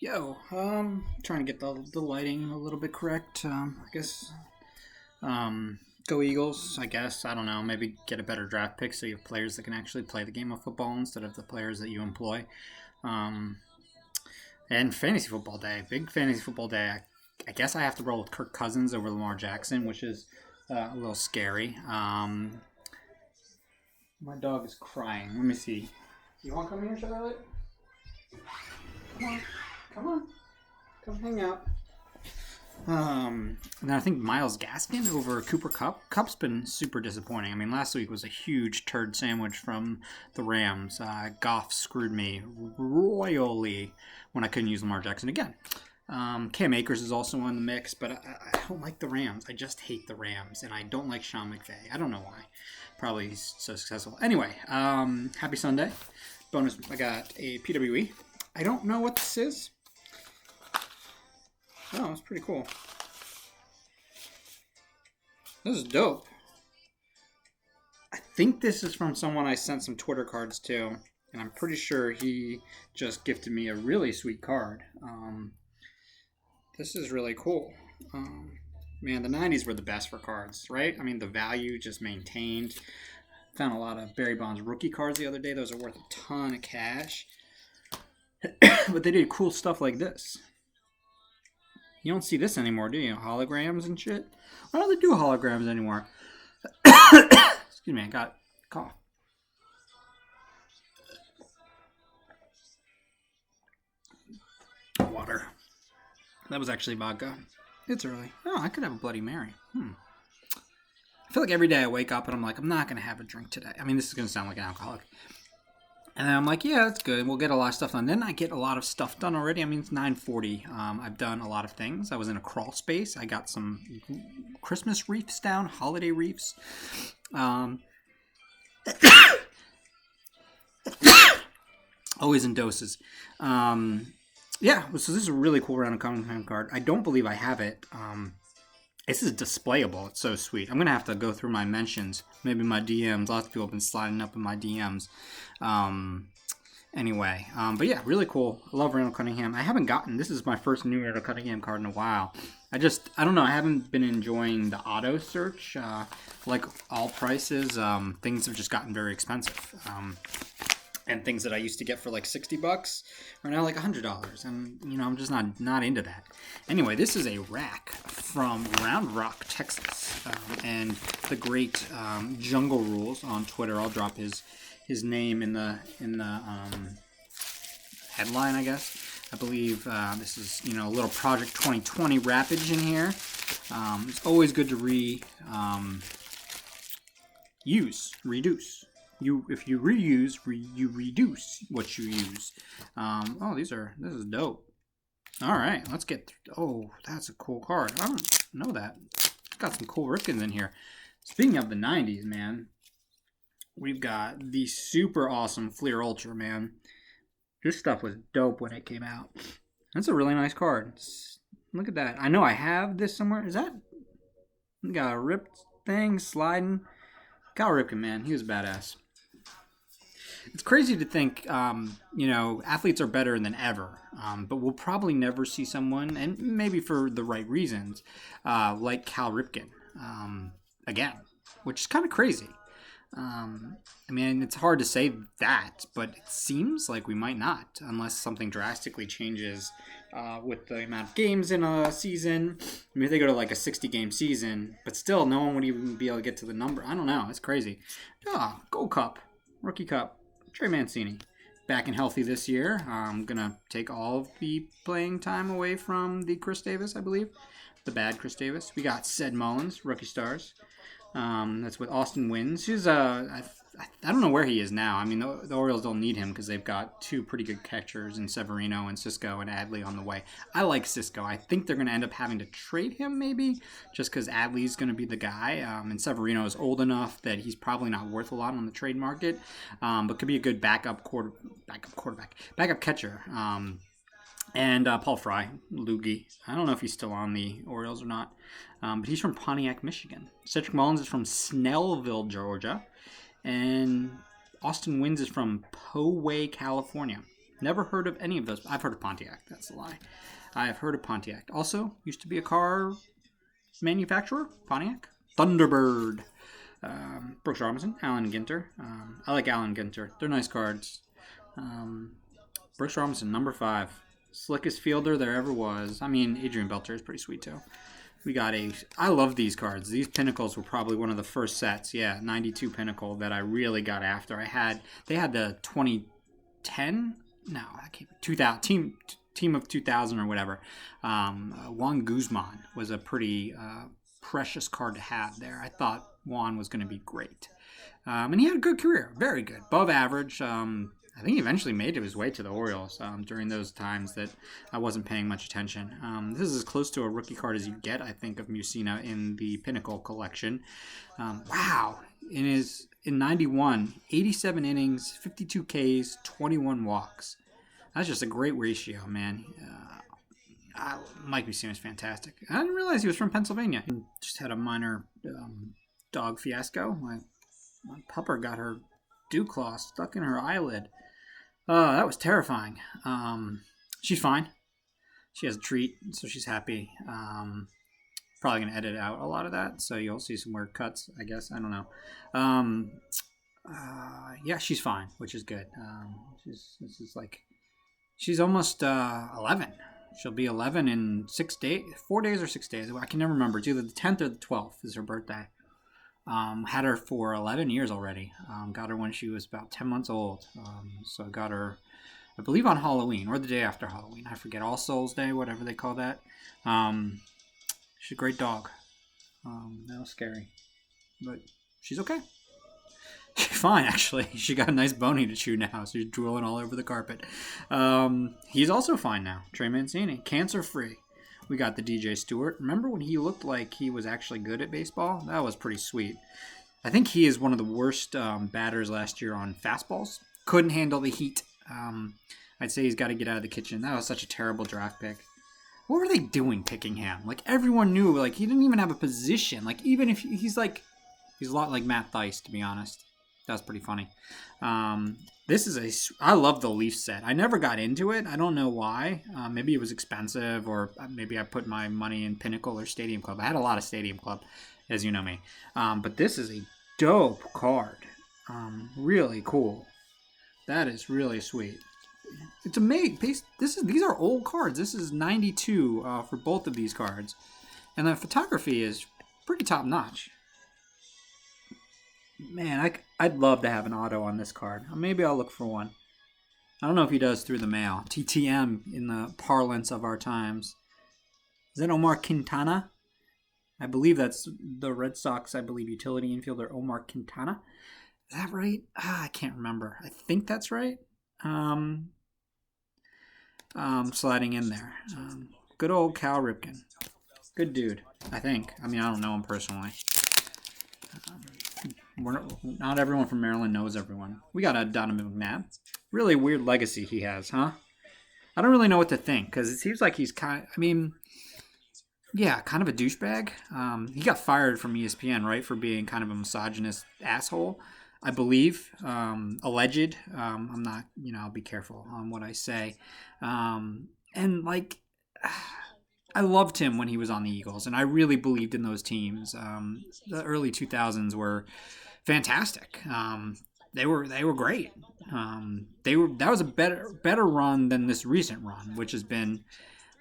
Trying to get the lighting a little bit correct. I guess. Go Eagles. I guess. I don't know. Maybe get a better draft pick so you have players that can actually play the game of football instead of the players that you employ. Um, and fantasy football day, big fantasy football day. I guess I have to roll with Kirk Cousins over Lamar Jackson, which is a little scary. My dog is crying. Let me see. You want to come here, Charlotte? Come on. Come on. Come hang out. And then I think Myles Gaskin over Cooper Kupp. Kupp's been super disappointing. I mean, last week was a huge turd sandwich from the Rams. Goff screwed me royally when I couldn't use Lamar Jackson again. Cam Akers is also in the mix, but I don't like the Rams. I just hate the Rams, and I don't like Sean McVay. I don't know why. Probably he's so successful. Anyway, happy Sunday. Bonus, I got a PWE. I don't know what this is. Oh, it's pretty cool. This is dope. I think this is from someone I sent some Twitter cards to, and I'm pretty sure he just gifted me a really sweet card. This is really cool. Man, the 90s were the best for cards, right? I mean, the value just maintained. Found a lot of Barry Bonds rookie cards the other day. Those are worth a ton of cash. But they did cool stuff like this. You don't see this anymore, do you? Holograms and shit. Why don't they do holograms anymore? Excuse me, I got a cough. Water. That was actually vodka. It's early. Oh, I could have a Bloody Mary. I feel like every day I wake up and I'm like, I'm not going to have a drink today. I mean, this is going to sound like an alcoholic. And then I'm like, yeah, that's good. We'll get a lot of stuff done. Then I get a lot of stuff done already. I mean, it's 9:40. I've done a lot of things. I was in a crawl space. I got some Christmas wreaths down, holiday wreaths. Always in doses. Yeah, so this is a really cool round of Cunningham card. I don't believe I have it. This is displayable. It's so sweet. I'm going to have to go through my mentions, maybe my DMs. Lots of people have been sliding up in my DMs. Anyway, but yeah, really cool. I love Randall Cunningham. I haven't gotten, this is my first new Randall Cunningham card in a while. I don't know, I haven't been enjoying the auto search. Like all prices, things have just gotten very expensive. And things that I used to get for like $60 are now like $100. And, I'm just not into that. Anyway, this is a rack from Round Rock, Texas. And the great Jungle Rules on Twitter. I'll drop his name in the headline, I guess. I believe this is, a little Project 2020 wrappage in here. It's always good to reduce. If you reuse, you reduce what you use. This is dope. All right, let's get. That's a cool card. I don't know that. It's got some cool Ripkins in here. Speaking of the 90s, man, we've got the super awesome Fleer Ultra, man. This stuff was dope when it came out. That's a really nice card. Look at that. I know I have this somewhere. Is that? Got a ripped thing sliding. Cal Ripken, man, he was badass. It's crazy to think, athletes are better than ever, but we'll probably never see someone, and maybe for the right reasons, like Cal Ripken again, which is kind of crazy. It's hard to say that, but it seems like we might not, unless something drastically changes with the amount of games in a season. If they go to like a 60-game season, but still no one would even be able to get to the number. I don't know. It's crazy. Gold Cup, Rookie Cup. Trey Mancini, back and healthy this year. I'm going to take all of the playing time away from the Chris Davis, I believe. The bad Chris Davis. We got Ced Mullins, Rookie Stars. That's with Austin Wins. He's I don't know where he is now. I mean, the Orioles don't need him because they've got two pretty good catchers in Severino and Cisco and Adley on the way. I like Cisco. I think they're going to end up having to trade him maybe just because Adley's going to be the guy. And Severino is old enough that he's probably not worth a lot on the trade market, but could be a good backup catcher. And Paul Fry, Loogie. I don't know if he's still on the Orioles or not, but he's from Pontiac, Michigan. Cedric Mullins is from Snellville, Georgia. And Austin Wins is from Poway, California. Never heard of any of those. I've heard of Pontiac. That's a lie. I have heard of Pontiac. Also, used to be a car manufacturer. Pontiac. Thunderbird. Brooks Robinson. Allen Ginter. I like Allen Ginter. They're nice cards. Brooks Robinson, number 5. Slickest fielder there ever was. I mean, Adrian Beltre is pretty sweet too. We got I love these cards. These Pinnacles were probably one of the first sets. Yeah, 92 Pinnacle that I really got after. They had the 2010? No, I can't. 2000 team of 2000 or whatever. Juan Guzman was a pretty precious card to have there. I thought Juan was going to be great. And he had a good career. Very good. Above average. I think he eventually made his way to the Orioles during those times that I wasn't paying much attention. This is as close to a rookie card as you get, I think, of Musina in the Pinnacle collection. Wow. In 91, 87 innings, 52 Ks, 21 walks. That's just a great ratio, man. Mike Musina is fantastic. I didn't realize he was from Pennsylvania. He just had a minor dog fiasco. My pupper got her dew claw stuck in her eyelid. That was terrifying. She's fine. She has a treat, so she's happy. Probably going to edit out a lot of that, so you'll see some weird cuts, I guess. I don't know. Yeah, she's fine, which is good. She's almost 11. She'll be 11 in 6 days, 4 days or 6 days. I can never remember. It's either the 10th or the 12th is her birthday. Had her for 11 years already. Got her when she was about 10 months old. So got her, I believe, on Halloween or the day after Halloween. I forget, All Souls Day, whatever they call that. She's a great dog. That was scary. But she's okay. She's fine, actually. She got a nice bony to chew now, so she's drooling all over the carpet. He's also fine now. Trey Mancini, cancer-free. We got the DJ Stewart. Remember when he looked like he was actually good at baseball? That was pretty sweet. I think he is one of the worst batters last year on fastballs. Couldn't handle the heat. I'd say he's got to get out of the kitchen. That was such a terrible draft pick. What were they doing picking him? Like, everyone knew, like, he didn't even have a position. Like, even if he's a lot like Matt Theis, to be honest. That was pretty funny. I love the Leaf set. I never got into it. I don't know why. Maybe it was expensive, or maybe I put my money in Pinnacle or Stadium Club. I had a lot of Stadium Club, as you know me. But this is a dope card. Really cool. That is really sweet. It's amazing. These are old cards. This is 92 for both of these cards. And the photography is pretty top notch. Man, I'd love to have an auto on this card. Maybe I'll look for one. I don't know if he does through the mail. TTM in the parlance of our times. Is that Omar Quintana? I believe that's the Red Sox, utility infielder Omar Quintana. Is that right? I can't remember. I think that's right. Sliding in there. Good old Cal Ripken. Good dude, I think. I mean, I don't know him personally. Not everyone from Maryland knows everyone. We got a Donovan McNabb. Really weird legacy he has, huh? I don't really know what to think, because it seems like he's kind of a douchebag. He got fired from ESPN, right, for being kind of a misogynist asshole, I believe. Alleged. I'm not, I'll be careful on what I say. I loved him when he was on the Eagles, and I really believed in those teams. The early 2000s were fantastic. They were great. That was a better run than this recent run, which has been,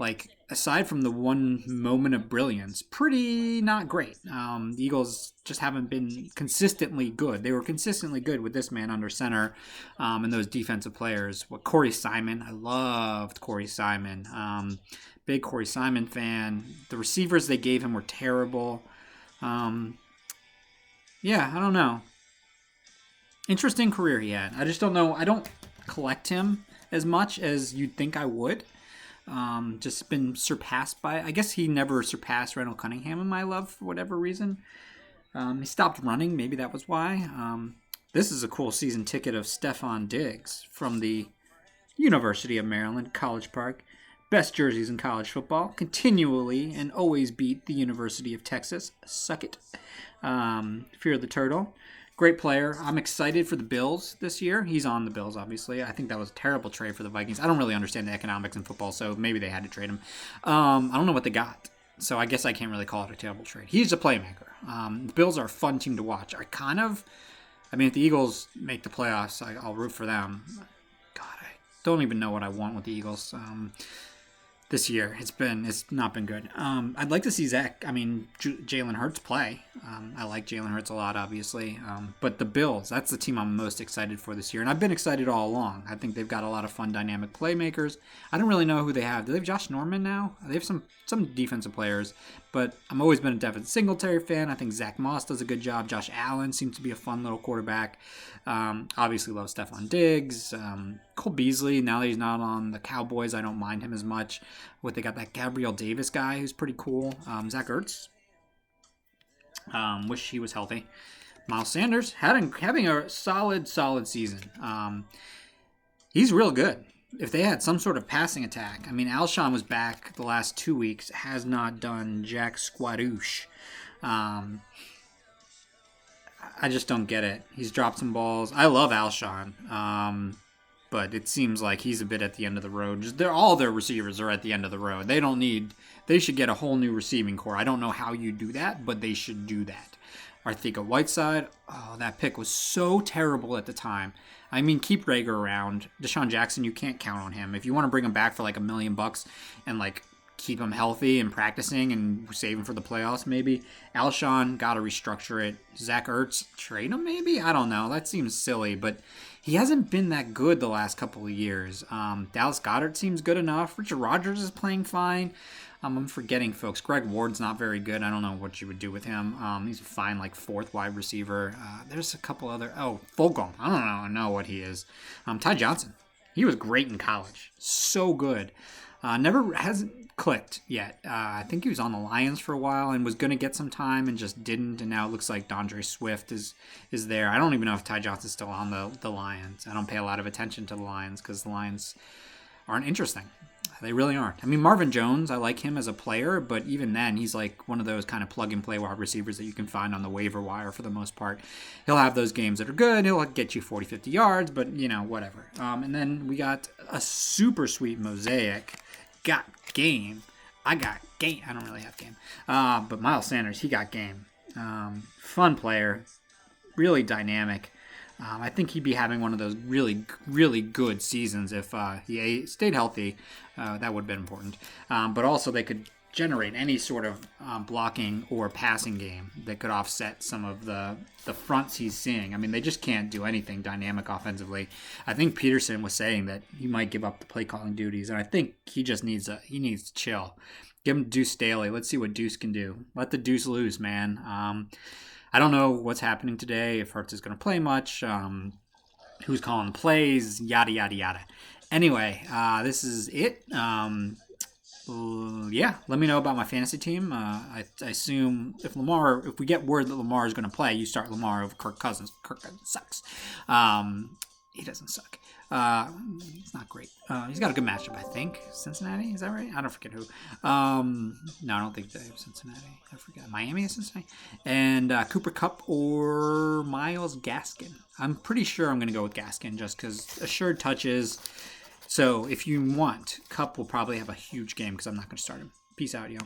like, aside from the one moment of brilliance, pretty not great. The Eagles just haven't been consistently good. They were consistently good with this man under center, and those defensive players. Corey Simon, I loved Corey Simon. Big Corey Simon fan. The receivers they gave him were terrible. I don't know. Interesting career he had. I just don't know. I don't collect him as much as you'd think I would. Just been surpassed by... I guess he never surpassed Randall Cunningham in my love for whatever reason. He stopped running. Maybe that was why. This is a cool season ticket of Stephon Diggs from the University of Maryland, College Park. Best jerseys in college football. Continually and always beat the University of Texas. Suck it. Fear the Turtle. Great player. I'm excited for the Bills this year. He's on the Bills, obviously. I think that was a terrible trade for the Vikings. I don't really understand the economics in football, so maybe they had to trade him. I don't know what they got, so I guess I can't really call it a terrible trade. He's a playmaker. The Bills are a fun team to watch. If the Eagles make the playoffs, I'll root for them. God, I don't even know what I want with the Eagles. This year, it's not been good. I'd like to see Jalen Hurts play. I like Jalen Hurts a lot, obviously. But the Bills, that's the team I'm most excited for this year. And I've been excited all along. I think they've got a lot of fun, dynamic playmakers. I don't really know who they have. Do they have Josh Norman now? They have some defensive players. But I've always been a Devin Singletary fan. I think Zach Moss does a good job. Josh Allen seems to be a fun little quarterback. Obviously love Stephon Diggs. Cole Beasley, now that he's not on the Cowboys, I don't mind him as much. They got that Gabriel Davis guy who's pretty cool. Zach Ertz. Wish he was healthy. Miles Sanders having a solid season. He's real good. If they had some sort of passing attack, Alshon was back the last 2 weeks, has not done jack squadoosh. I just don't get it. He's dropped some balls. I love Alshon, but it seems like he's a bit at the end of the road. All their receivers are at the end of the road. They should get a whole new receiving core. I don't know how you do that, but they should do that. Arthika-Whiteside, that pick was so terrible at the time. Keep Rager around. Deshaun Jackson, you can't count on him. If you want to bring him back for $1 million and keep him healthy and practicing and save him for the playoffs, maybe. Alshon, got to restructure it. Zach Ertz, trade him maybe? I don't know. That seems silly, but he hasn't been that good the last couple of years. Dallas Goedert seems good enough. Richard Rodgers is playing fine. I'm forgetting folks. Greg Ward's not very good. I don't know what you would do with him. He's a fine, fourth wide receiver. There's a couple other. Fulgham. I don't know what he is. Ty Johnson. He was great in college. So good. Never hasn't clicked yet. I think he was on the Lions for a while and was going to get some time and just didn't. And now it looks like DeAndre Swift is there. I don't even know if Ty Johnson's still on the Lions. I don't pay a lot of attention to the Lions because the Lions aren't interesting. They really aren't. Marvin Jones, I like him as a player, but even then, he's one of those kind of plug-and-play wide receivers that you can find on the waiver wire for the most part. He'll have those games that are good. He'll get you 40, 50 yards, but, whatever. And then we got a super sweet mosaic. Got game. I got game. I don't really have game. But Miles Sanders, he got game. Fun player. Really dynamic. I think he'd be having one of those really, really good seasons if he stayed healthy. That would have been important. But also they could generate any sort of blocking or passing game that could offset some of the fronts he's seeing. They just can't do anything dynamic offensively. I think Peterson was saying that he might give up the play calling duties, and I think he just needs to chill. Give him Deuce Staley. Let's see what Deuce can do. Let the Deuce loose, man. I don't know what's happening today, if Hurts is going to play much, who's calling the plays, yada, yada, yada. Anyway, this is it. Let me know about my fantasy team. I assume if we get word that Lamar is going to play, you start Lamar over Kirk Cousins. Kirk Cousins sucks. He doesn't suck. He's not great. He's got a good matchup, I think. Cincinnati, is that right? I don't forget who. No, I don't think they have Cincinnati. I forget. Miami is Cincinnati. And Cooper Kupp or Myles Gaskin. I'm pretty sure I'm going to go with Gaskin just because assured touches. So if you want, Kupp will probably have a huge game because I'm not going to start him. Peace out, yo.